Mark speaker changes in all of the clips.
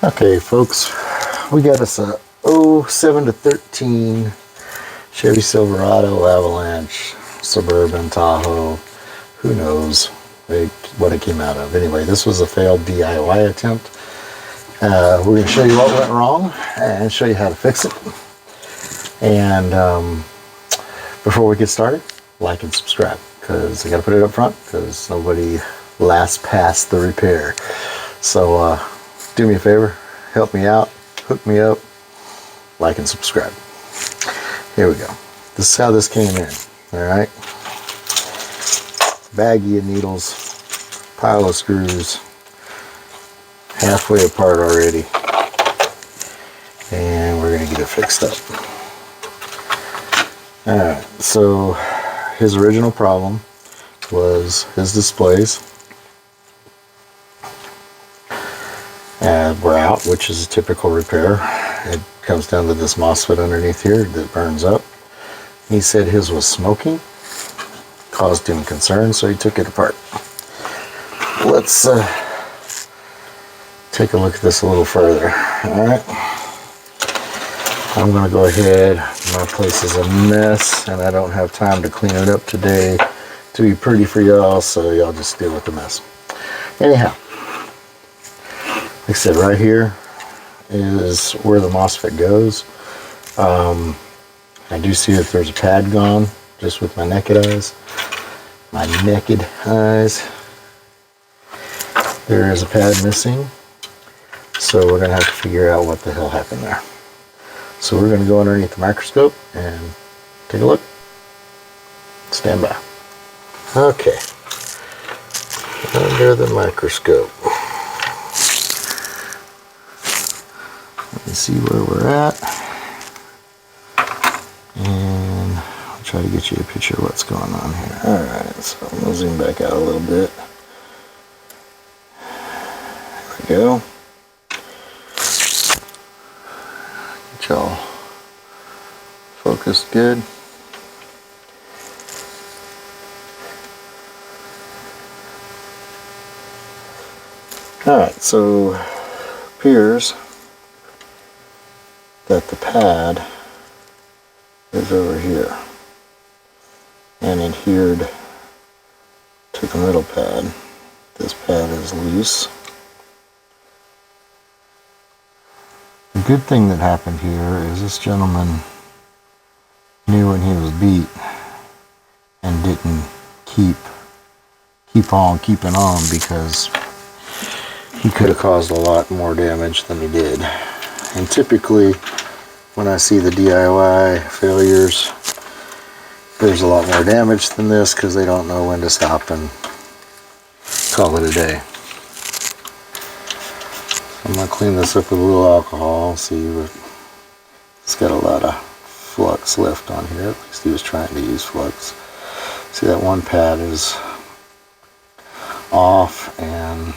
Speaker 1: Okay, folks, we got us a 07 to 13 Chevy Silverado, Avalanche, Suburban, Tahoe. Who knows what it came out of. Anyway, this was a failed DIY attempt. We're going to show you what went wrong and show you how to fix it. And before we get started, like and subscribe, because I got to put it up front because nobody lasts past the repair. So do me a favor, help me out, hook me up, like and subscribe. Here we go. This is how this came in. Alright. Baggie of needles, pile of screws, halfway apart already. And we're going to get it fixed up. Alright, so his original problem was his displays were out, which is a typical repair. It comes down to this MOSFET underneath here that burns up. He said his was smoking, caused him concern, so he took it apart. Let's take a look at this a little further. Alright, I'm going to go ahead. My place is a mess and I don't have time to clean it up today to be pretty for y'all, so y'all just deal with the mess. Anyhow, like I said, right here is where the MOSFET goes. I do see that there's a pad gone, just with my naked eyes. There is a pad missing, so we're going to have to figure out what the hell happened there. So we're going to go underneath the microscope and take a look. Stand by. Okay, under the microscope. Let me see where we're at, and I'll try to get you a picture of what's going on here. Alright, so I'm going to zoom back out a little bit. There we go. Get y'all focused good. Alright, so it appears that the pad is over here and adhered to the middle pad. This pad is loose. The good thing that happened here is this gentleman knew when he was beat and didn't keep on keeping on, because he could have caused a lot more damage than he did. And typically when I see the DIY failures, there's a lot more damage than this because they don't know when to stop and call it a day. I'm going to clean this up with a little alcohol, see what, it's got a lot of flux left on here. At least he was trying to use flux. See, that one pad is off and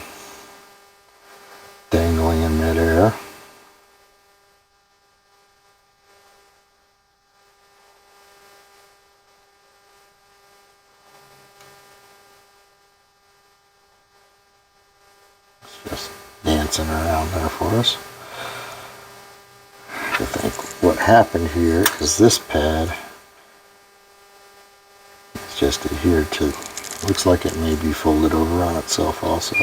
Speaker 1: dangling in midair. Just dancing around there for us. I think what happened here is this pad is just adhered to, looks like it may be folded over on itself also.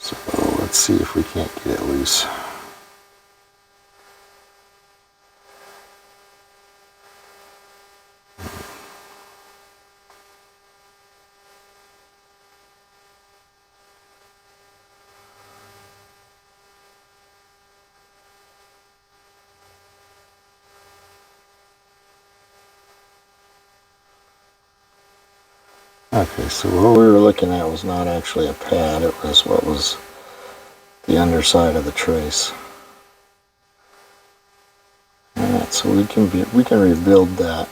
Speaker 1: So let's see if we can't get it loose. Okay, so what we were looking at was not actually a pad, it was what was the underside of the trace. Alright, so we can rebuild that.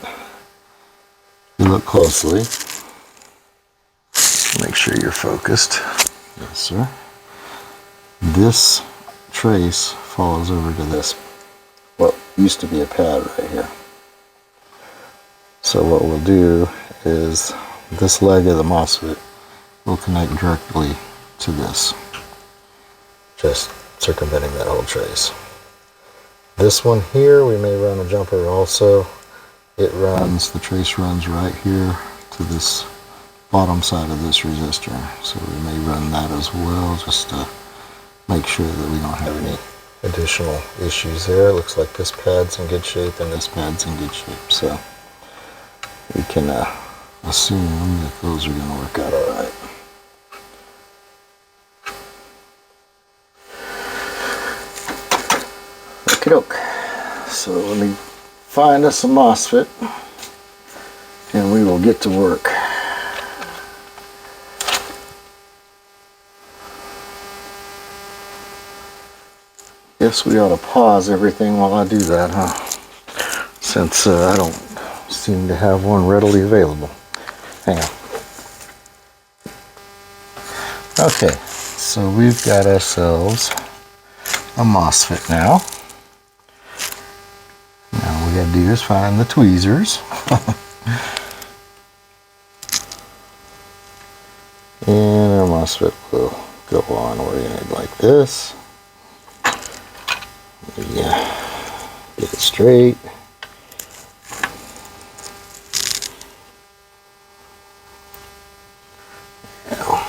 Speaker 1: You look closely. Make sure you're focused. Yes, sir. This trace follows over to this, what used to be a pad right here. So what we'll do is this leg of the MOSFET will connect directly to this. Just circumventing that whole trace. This one here, we may run a jumper also. It runs, the trace runs right here to this bottom side of this resistor. So we may run that as well, just to make sure that we don't have any additional issues there. It looks like this pad's in good shape and this pad's in good shape. So we can assume that those are going to work out all right. Okie doke. So let me find us a MOSFET and we will get to work. Guess we ought to pause everything while I do that, huh? Since I don't seem to have one readily available. Hang on. Okay, so we've got ourselves a MOSFET now. Now all we gotta do is find the tweezers. And our MOSFET will go on oriented like this. Yeah, get it straight. Now,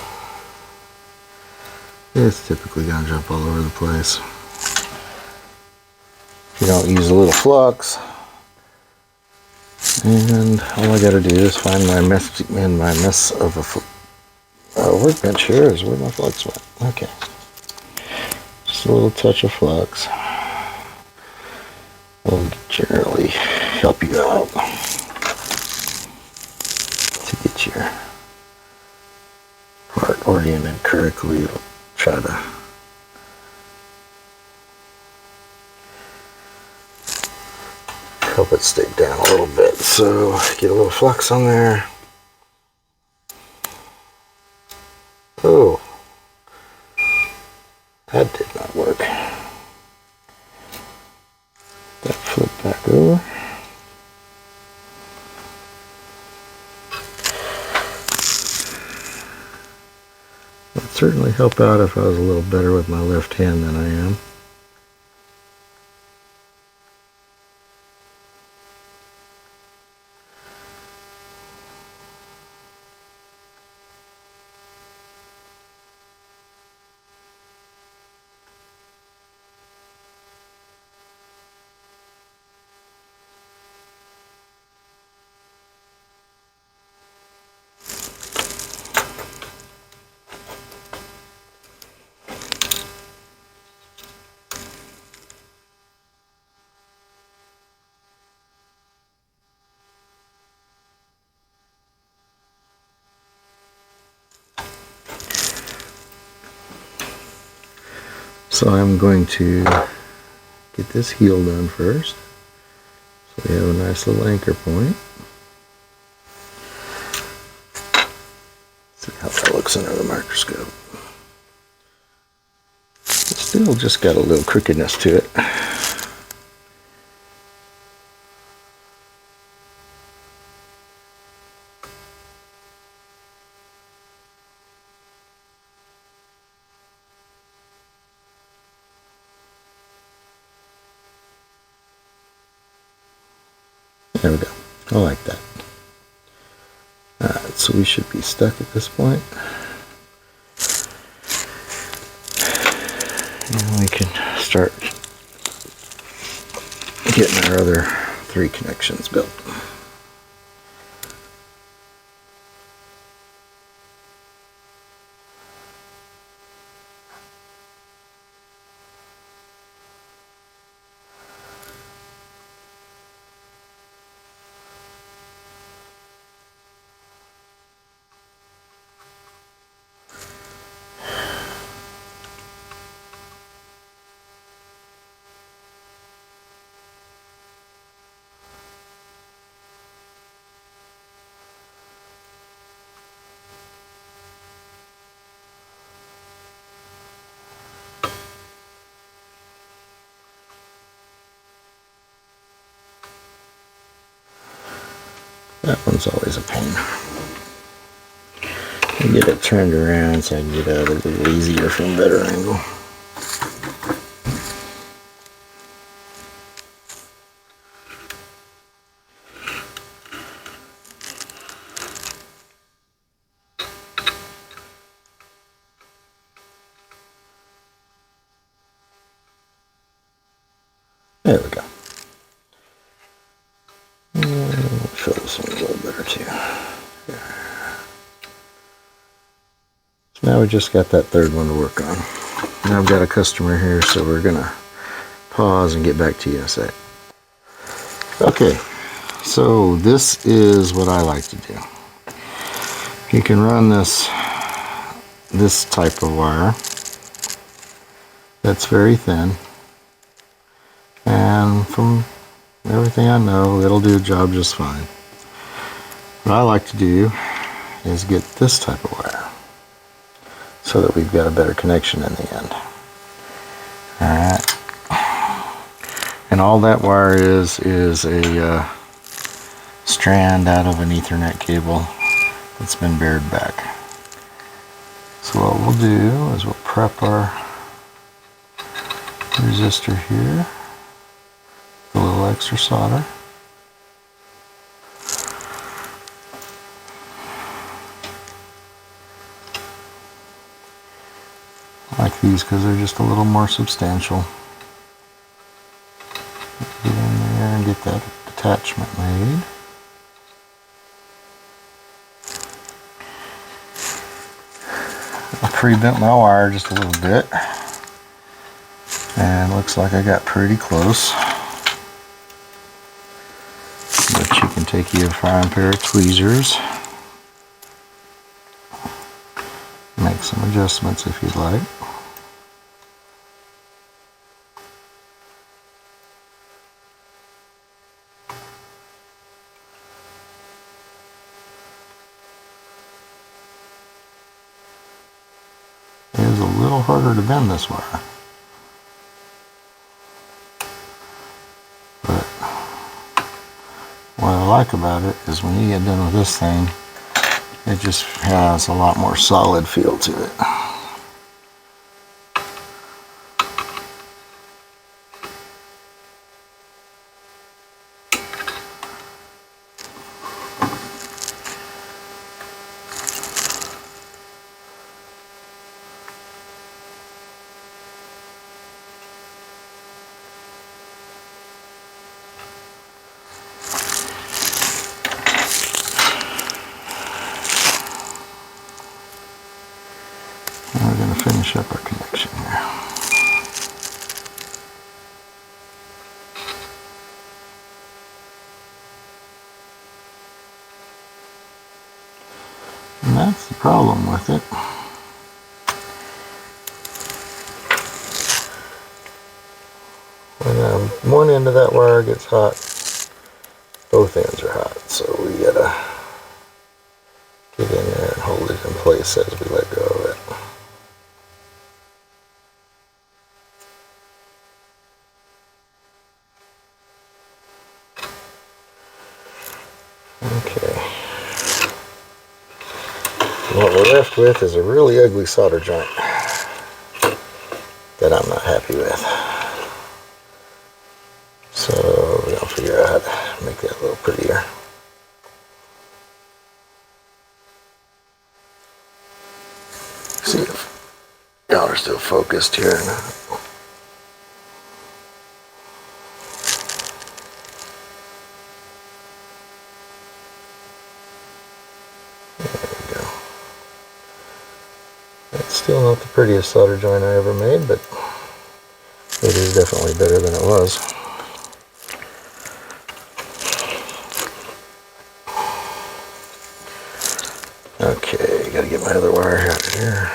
Speaker 1: it's typically gonna jump all over the place. You don't use a little flux, and all I gotta do is find my mess of a workbench here is where my flux went. Okay, just a little touch of flux will generally help you out to get your part oriented correctly. It'll try to help it stick down a little bit. So get a little flux on there. Oh, that did not work. That flip back over. It would certainly help out if I was a little better with my left hand than I am. So I'm going to get this heel done first. So we have a nice little anchor point. See how that looks under the microscope. It's still just got a little crookedness to it. There we go. I like that. Alright, so we should be stuck at this point. And we can start getting our other 3 connections built. That one's always a pain. I get it turned around so I can get out a little easier from a better angle. There we go. Fill this one a little better too. So now we just got that third one to work on. Now I've got a customer here, so we're gonna pause and get back to you in a sec. Okay, so this is what I like to do. You can run this type of wire that's very thin, and from everything I know, it'll do the job just fine. What I like to do is get this type of wire so that we've got a better connection in the end. Alright. And all that wire is a strand out of an Ethernet cable that's been bared back. So what we'll do is we'll prep our resistor here, a little extra solder. I like these because they're just a little more substantial. Get in there and get that attachment made. I pre-bent my wire just a little bit, and looks like I got pretty close. But you can take your fine pair of tweezers, make some adjustments if you'd like. It is a little harder to bend this wire, but what I like about it is when you get done with this thing, it just has a lot more solid feel to it. And we're going to finish up our connection here. And that's the problem with it. When one end of that wire gets hot, both ends are hot. So we gotta get in there and hold it in place as we let go of it. Okay. What we're left with is a really ugly solder joint that I'm not happy with. So we're going to figure out how to make that a little prettier. See if y'all are still focused here or not. Still not the prettiest solder joint I ever made, but it is definitely better than it was. Okay, gotta get my other wire out of here.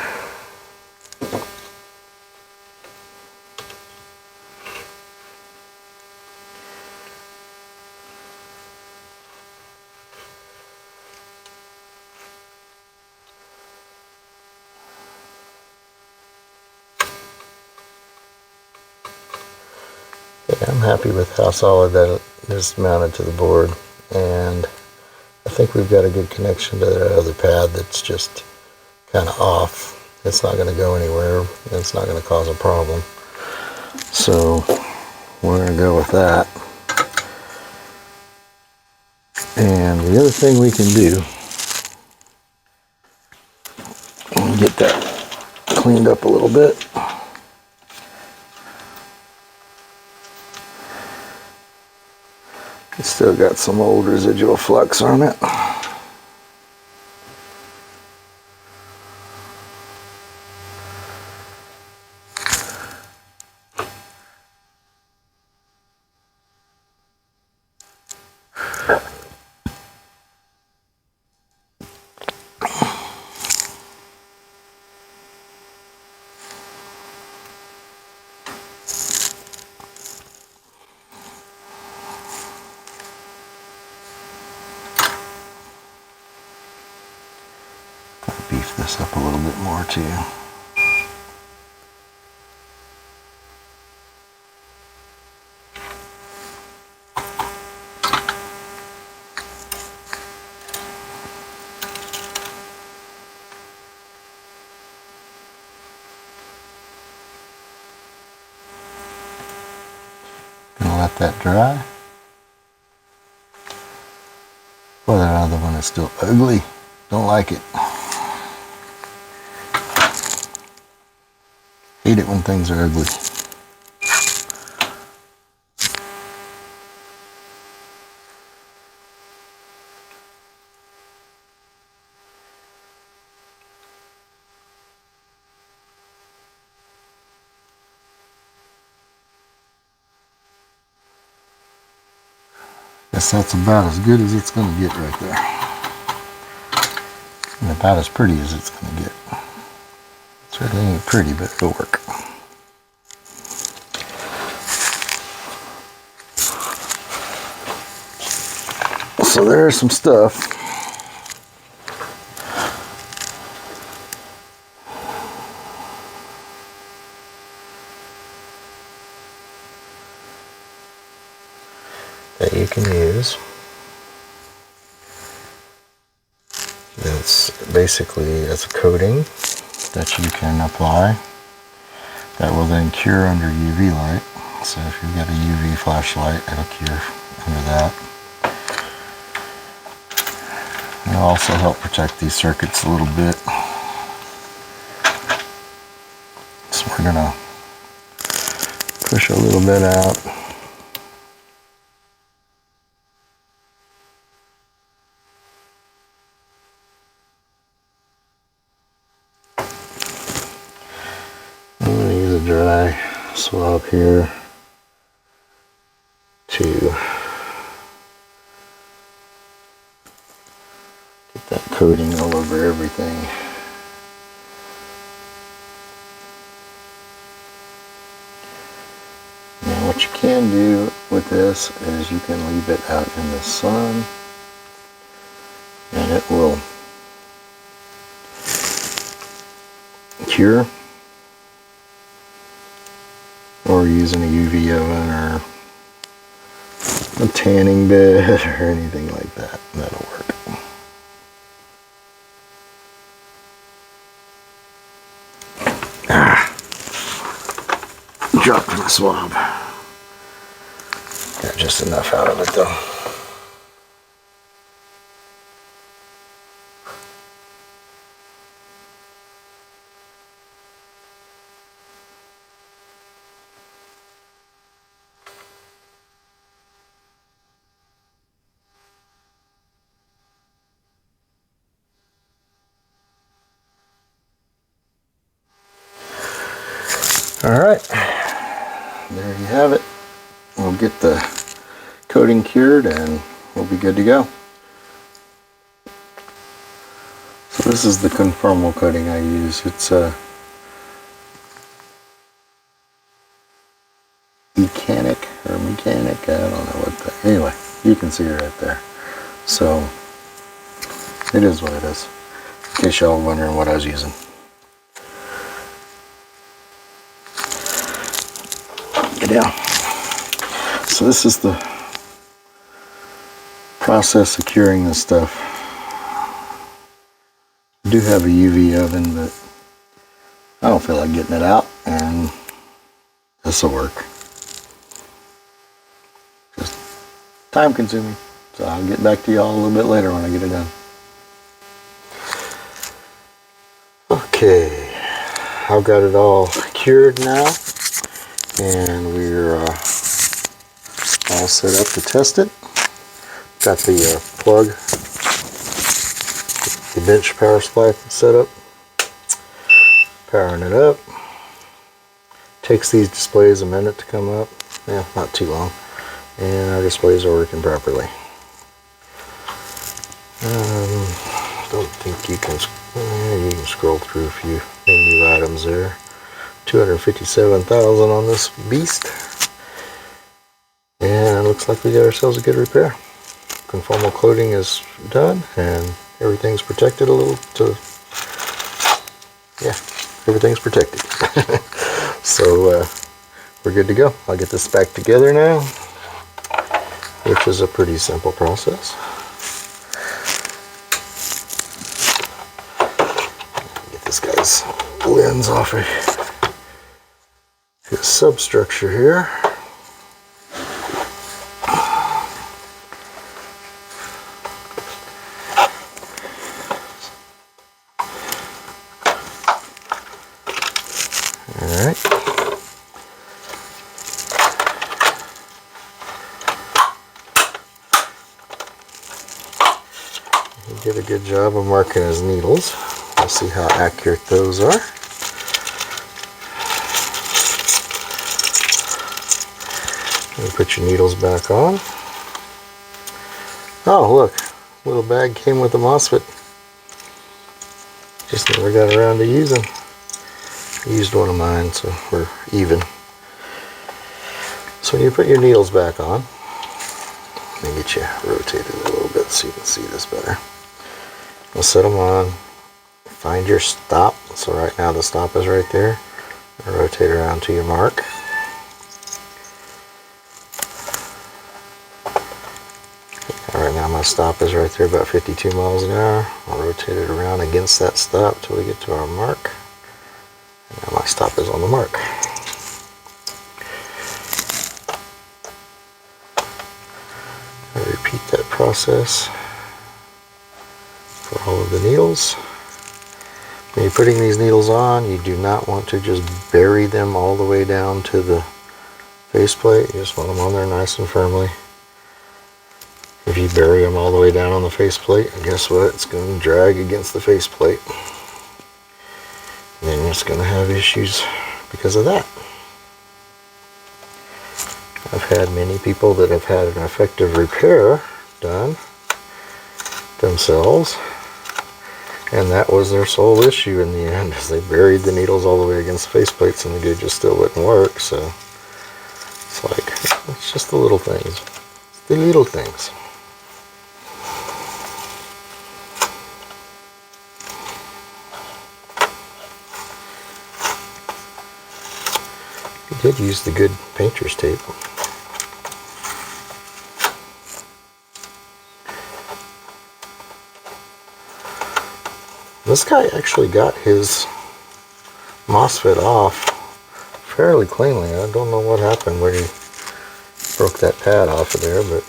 Speaker 1: Yeah, I'm happy with how solid that is mounted to the board, and I think we've got a good connection to that other pad that's just kind of off. It's not going to go anywhere. It's not going to cause a problem. So we're going to go with that. And the other thing we can do, get that cleaned up a little bit. It's still got some old residual flux on it. Beef this up a little bit more too. Gonna let that dry. Boy, that other one is still ugly. Don't like it. Hate it when things are ugly. Guess that's about as good as it's going to get right there. And about as pretty as it's going to get. Certainly ain't pretty, but it'll work. So there's some stuff. That you can use. It's basically it's a coating that you can apply that will then cure under UV light. So if you've got a UV flashlight, it'll cure under that. It'll also help protect these circuits a little bit. So we're gonna push a little bit out. I'm going to use a dry swab here to get that coating all over everything. Now what you can do with this is you can leave it out in the sun and it will cure. Or using a UV oven or a tanning bed or anything like that. That'll work. Dropped my swab. Got just enough out of it though. Alright, there you have it. We'll get the coating cured and we'll be good to go. So this is the conformal coating I use. It's a mechanic, I don't know what the, anyway, you can see it right there. So it is what it is, in case y'all were wondering what I was using. Yeah. So this is the process of curing this stuff. I do have a UV oven, but I don't feel like getting it out, and this will work. Just time consuming. So I'll get back to y'all a little bit later when I get it done. Okay, I've got it all cured now. And we're all set up to test it. Got the plug, the bench power supply set up. Powering it up. Takes these displays a minute to come up. Yeah, not too long. And our displays are working properly. Don't think you can scroll through a few menu items there. 257,000 on this beast. And it looks like we got ourselves a good repair. Conformal coating is done and everything's protected a little to, yeah, everything's protected. So we're good to go. I'll get this back together now, which is a pretty simple process. Get this guy's lens off of his substructure here. Alright. He did a good job of marking his needles. We'll see how accurate those are. You put your needles back on. Oh, look, little bag came with a MOSFET. Just never got around to using. I used one of mine, so we're even. So when you put your needles back on, let me get you rotated a little bit so you can see this better. We'll set them on. Find your stop. So right now the stop is right there. Rotate around to your mark. Right now my stop is right there, about 52 miles an hour. I'll rotate it around against that stop till we get to our mark. And now my stop is on the mark. I repeat that process for all of the needles. When you're putting these needles on, you do not want to just bury them all the way down to the faceplate. You just want them on there nice and firmly. If you bury them all the way down on the faceplate, guess what? It's going to drag against the faceplate. And then you're just going to have issues because of that. I've had many people that have had an effective repair done themselves, and that was their sole issue in the end, is they buried the needles all the way against the faceplates and the gauge just still wouldn't work. So it's like, it's just the little things. It's the little things. I did use the good painter's tape. This guy actually got his MOSFET off fairly cleanly. I don't know what happened where he broke that pad off of there, but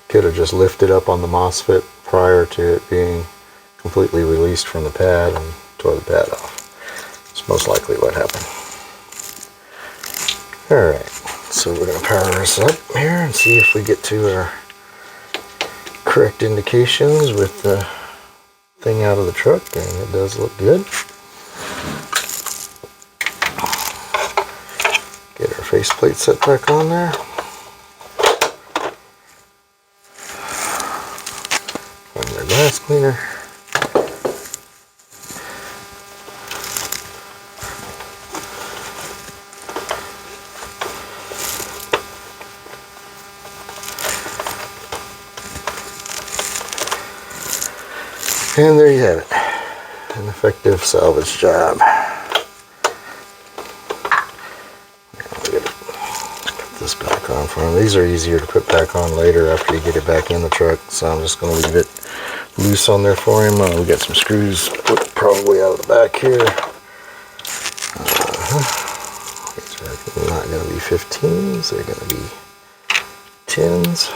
Speaker 1: could have just lifted up on the MOSFET prior to it being completely released from the pad and tore the pad off. It's most likely what happened. Alright, so we're going to power this up here and see if we get to our correct indications with the thing out of the truck, and it does look good. Get our faceplate set back on there. Find our glass cleaner. And there you have it, an effective salvage job. Put this back on for him. These are easier to put back on later after you get it back in the truck, so I'm just going to leave it loose on there for him. We got some screws probably out of the back here. These are not going to be 15s, they're going to be 10s.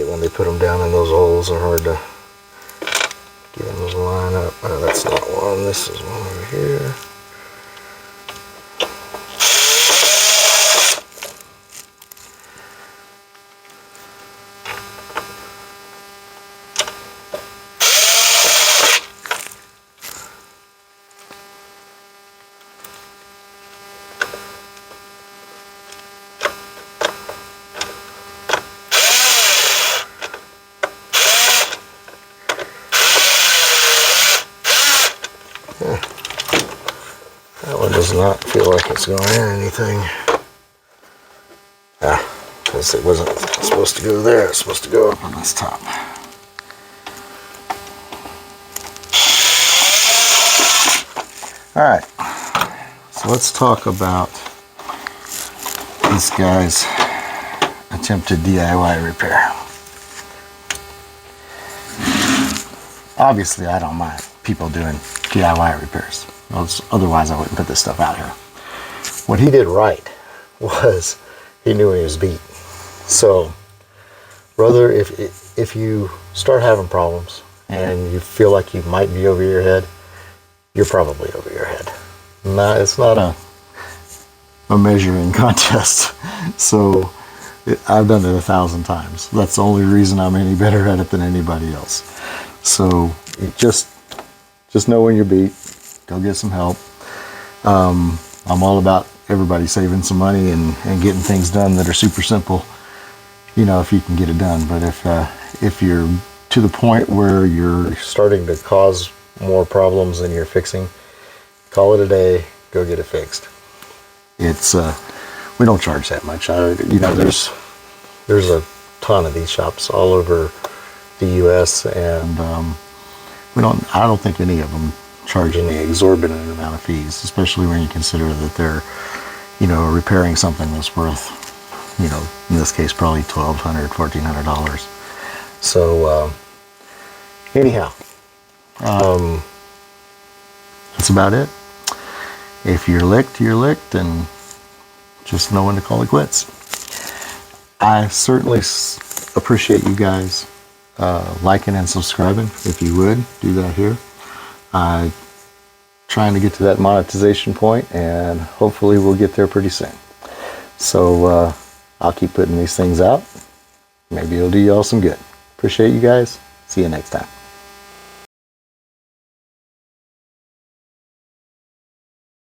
Speaker 1: When they put them down in those holes. They're hard to get them to line up. Oh, that's not one. This is one over here. That one does not feel like it's going in anything. Because it wasn't supposed to go there. It's supposed to go up on this top. All right. So let's talk about this guy's attempted DIY repair. Obviously, I don't mind people doing DIY repairs. Otherwise, I wouldn't put this stuff out here. What he did right was he knew he was beat. So, brother, if you start having problems and you feel like you might be over your head, you're probably over your head. It's not a measuring contest. So, I've done it 1,000 times. That's the only reason I'm any better at it than anybody else. So, just know when you're beat. Go get some help. I'm all about everybody saving some money and getting things done that are super simple, you know, if you can get it done. But if you're to the point where you're starting to cause more problems than you're fixing, call it a day, go get it fixed. It's we don't charge that much. You know, there's a ton of these shops all over the US, and I don't think any of them charge any exorbitant amount of fees, especially when you consider that they're, you know, repairing something that's worth, you know, in this case probably $1,200, $1,400. So anyhow, that's about it. If you're licked, you're licked, and just know when to call it quits. I certainly appreciate you guys liking and subscribing. If you would, do that here. Trying to get to that monetization point, and hopefully we'll get there pretty soon. So I'll keep putting these things out. Maybe it'll do you all some good. Appreciate you guys. See you next time.